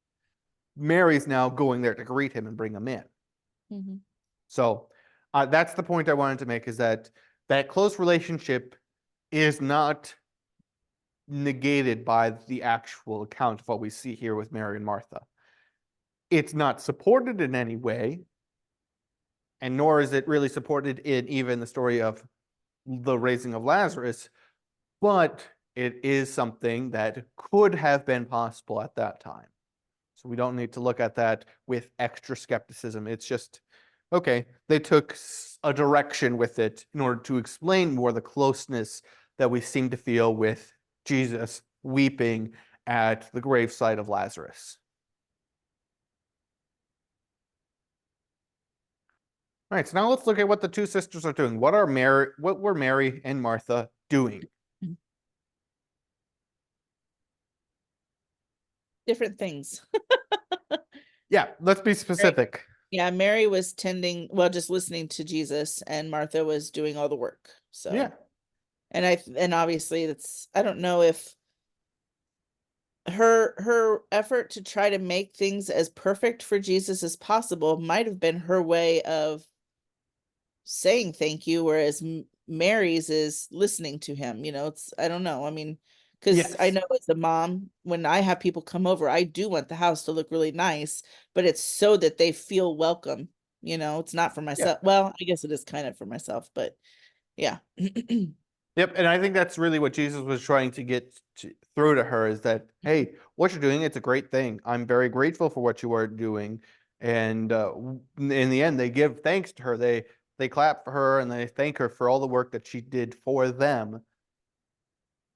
Mary's now going there to greet him and bring him in. Mhm. So that's the point I wanted to make, is that that close relationship is not negated by the actual account of what we see here with Mary and Martha. It's not supported in any way, and nor is it really supported in even the story of the raising of Lazarus, but it is something that could have been possible at that time. So we don't need to look at that with extra skepticism. It's just, okay, they took a direction with it in order to explain more the closeness that we seem to feel with Jesus weeping at the gravesite of Lazarus. All right, so now let's look at what the two sisters are doing. What were Mary and Martha doing? Different things. Yeah, let's be specific. Yeah, Mary was just listening to Jesus, and Martha was doing all the work. So Yeah. And obviously I don't know if her effort to try to make things as perfect for Jesus as possible might have been her way of saying thank you, whereas Mary's is listening to him. I don't know. I mean, because I Yes. know as a mom, when I have people come over, I do want the house to look really nice, but it's so that they feel welcome. It's not for myself. Well, I guess it is kind of for myself, but yeah. Yep, and I think that's really what Jesus was trying to get through to her, is that, hey, what you're doing, it's a great thing. I'm very grateful for what you are doing. And in the end, they give thanks to her. They clap for her and they thank her for all the work that she did for them.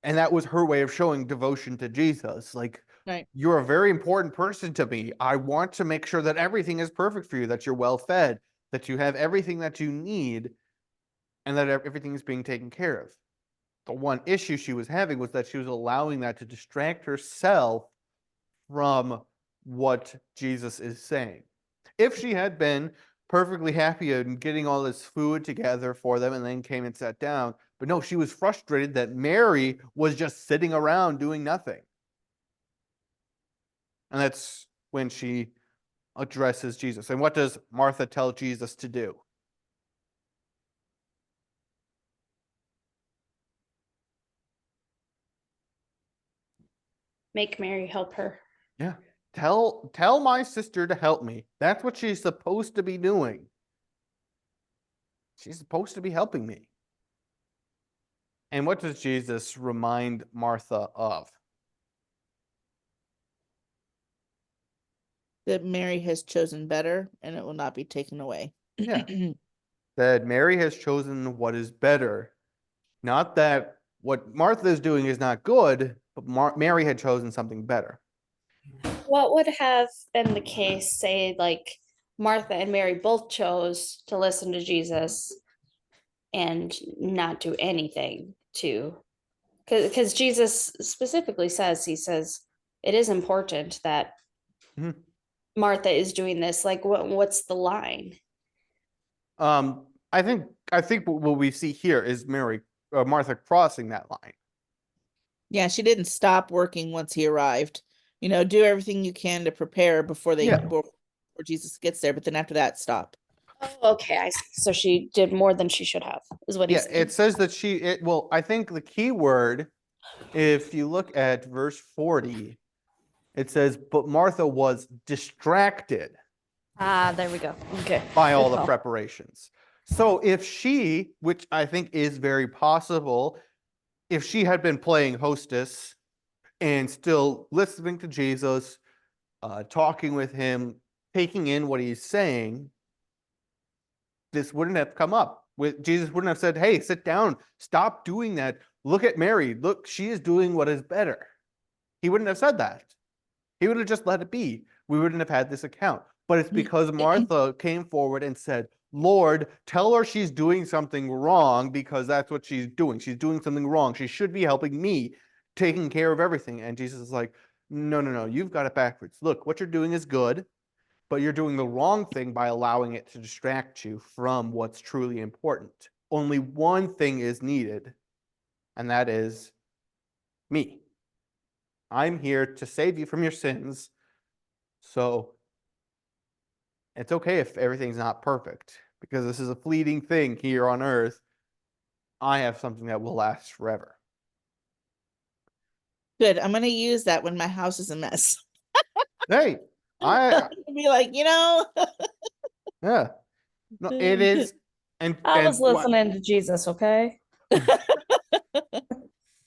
And that was her way of showing devotion to Jesus. Like, Right. you're a very important person to me. I want to make sure that everything is perfect for you, that you're well fed, that you have everything that you need, and that everything is being taken care of. The one issue she was having was that she was allowing that to distract herself from what Jesus is saying. If she had been perfectly happy and getting all this food together for them and then came and sat down, but no, she was frustrated that Mary was just sitting around doing nothing. And that's when she addresses Jesus. And what does Martha tell Jesus to do? Make Mary help her. Yeah. Tell my sister to help me. That's what she's supposed to be doing. She's supposed to be helping me. And what does Jesus remind Martha of? That Mary has chosen better and it will not be taken away. Yeah. That Mary has chosen what is better. Not that what Martha is doing is not good, but Mary had chosen something better. What would have been the case, say, like Martha and Mary both chose to listen to Jesus and not do anything because Jesus specifically says, it is important that Mhm. Martha is doing this. Like, what's the line? I think what we see here is Martha crossing that line. Yeah, she didn't stop working once he arrived. Do everything you can to prepare before Jesus gets there, but then after that, stop. Oh, okay, I see. So she did more than she should have, is what he's saying. It says that well, I think the key word, if you look at verse 40, it says, but Martha was distracted. There we go. Okay. By all the preparations. So if she, which I think is very possible, if she had been playing hostess and still listening to Jesus, talking with him, taking in what he's saying, this wouldn't have come up. Jesus wouldn't have said, hey, sit down, stop doing that. Look at Mary. Look, she is doing what is better. He wouldn't have said that. He would have just let it be. we wouldn't have had this account. But it's because Martha came forward and said, Lord, tell her she's doing something wrong, because that's what she's doing. She's doing something wrong. She should be helping me, taking care of everything. And Jesus is like, no, no, no, you've got it backwards. Look, what you're doing is good, but you're doing the wrong thing by allowing it to distract you from what's truly important. Only one thing is needed, and that is me. I'm here to save you from your sins. So it's okay if everything's not perfect, because this is a fleeting thing here on earth. I have something that will last forever. Good. I'm gonna use that when my house is a mess. Hey, I'll be like, yeah, no, it is. I was what- listening to Jesus, okay?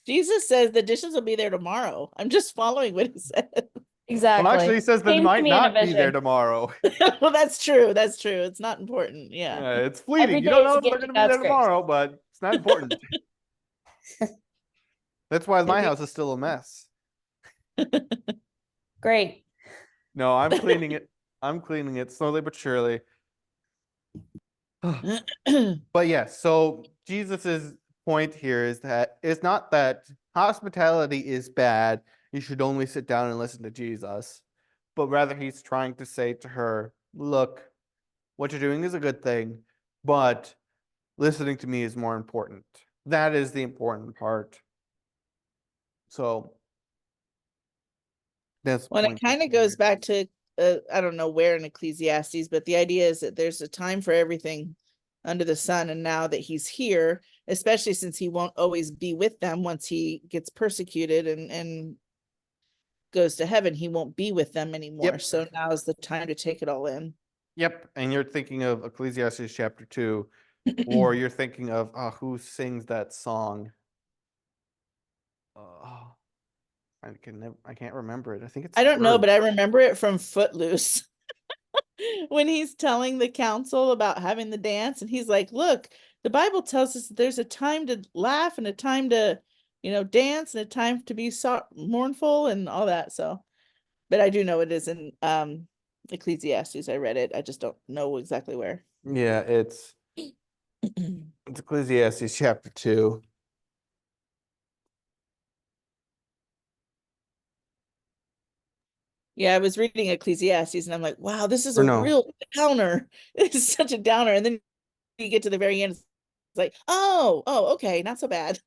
Jesus says the dishes will be there tomorrow. I'm just following what he said. Exactly. Well, actually, he says they Came to might me in a not be there vision. tomorrow. Well, that's true. That's true. It's not important. Yeah. Yeah, it's fleeting. Every You day don't is know a if they're gift going to of be there God's grace. tomorrow, but it's not important. That's why my Maybe- house is still a mess. Great. No, I'm cleaning it. I'm cleaning it slowly but surely. But yes, so Jesus's point here is that it's not that hospitality is bad. You should only sit down and listen to Jesus, but rather he's trying to say to her, look, what you're doing is a good thing, but listening to me is more important. That is the important part. So that's Well, it point kind of here. goes back to I don't know where in Ecclesiastes, but the idea is that there's a time for everything under the sun, and now that he's here, especially since he won't always be with them once he gets persecuted and goes to heaven, he won't be with them anymore. Yep. So now is the time to take it all in. Yep, and you're thinking of Ecclesiastes chapter 2, or you're thinking of who sings that song? I can't remember it. I think it's I don't know, but I Birds. remember it from Footloose. When he's telling the council about having the dance, and he's like, look, the Bible tells us that there's a time to laugh and a time to, dance, and a time to be mournful and all that. So, but I do know it is in Ecclesiastes. I read it. I just don't know exactly where. Yeah, it's Ecclesiastes chapter 2. Yeah, I was reading Ecclesiastes and I'm like, wow, this is Or a no. real downer. It's such a downer. And then you get to the very end, it's like, oh, okay, not so bad.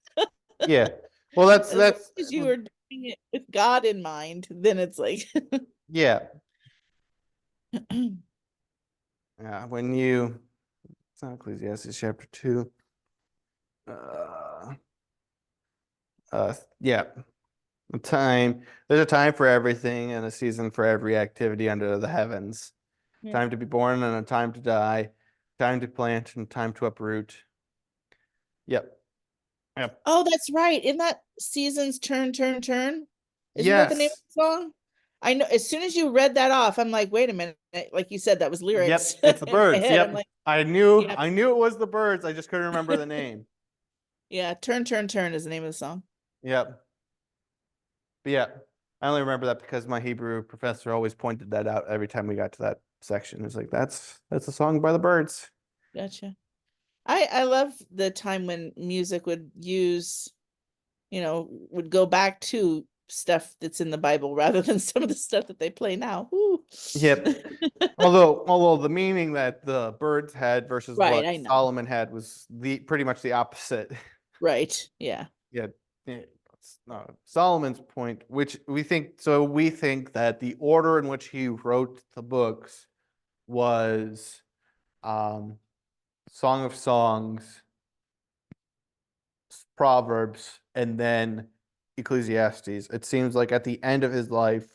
Yeah. Well, that's As long as you are doing it with God in mind, then it's like yeah. Yeah, it's not Ecclesiastes chapter 2. Yeah. There's a time for everything and a season for every activity under the heavens. Yeah. Time to be born and a time to die, time to plant and time to uproot. Yep. Oh, that's right. In that season's turn. Isn't that the name of Yes. the song? I know as soon as you read that off, I'm like, wait a minute. Like you said, that was lyrics. Yep, it's the in my Birds. head. Yep. I'm like, I knew Yep. it was the Birds. I just couldn't remember the name. yeah, turn is the name of the song. Yep. But yeah, I only remember that because my Hebrew professor always pointed that out every time we got to that section. It's like that's a song by the Birds. Gotcha. I love the time when music would use, would go back to stuff that's in the Bible rather than some of the stuff that they play now. Woo. Yep. Although the meaning that the Birds had versus Right, what I know. Solomon had was pretty much the opposite. Right. Yeah. Yeah. Solomon's point, which we think that the order in which he wrote the books was Song of Songs, Proverbs, and then Ecclesiastes. It seems like at the end of his life,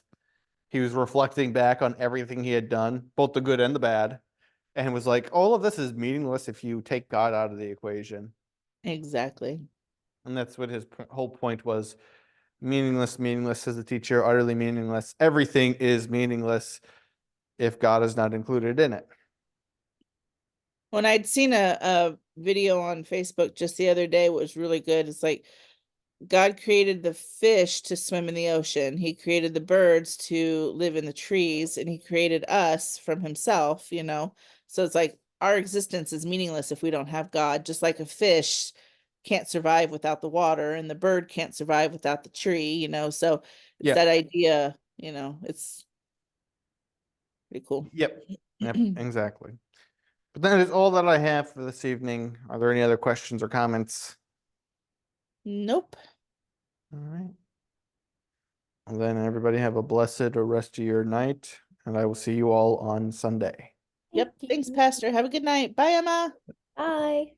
he was reflecting back on everything he had done, both the good and the bad, and was like, all of this is meaningless if you take God out of the equation. Exactly. And that's what his whole point was. Meaningless, says the teacher, utterly meaningless. Everything is meaningless if God is not included in it. When I'd seen a video on Facebook just the other day, it was really good. It's like God created the fish to swim in the ocean. He created the birds to live in the trees, and he created us from himself, you know. So it's like our existence is meaningless if we don't have God, just like a fish can't survive without the water and the bird can't survive without the tree, you know. So it's Yeah. that idea, you know, it's pretty cool. Yep. Yep, exactly. But that is all that I have for this evening. Are there any other questions or comments? Nope. All right. Well, then everybody have a blessed rest of your night, and I will see you all on Sunday. Yep. Thank Thanks, you. Pastor. Have a good night. Bye, Emma. Bye.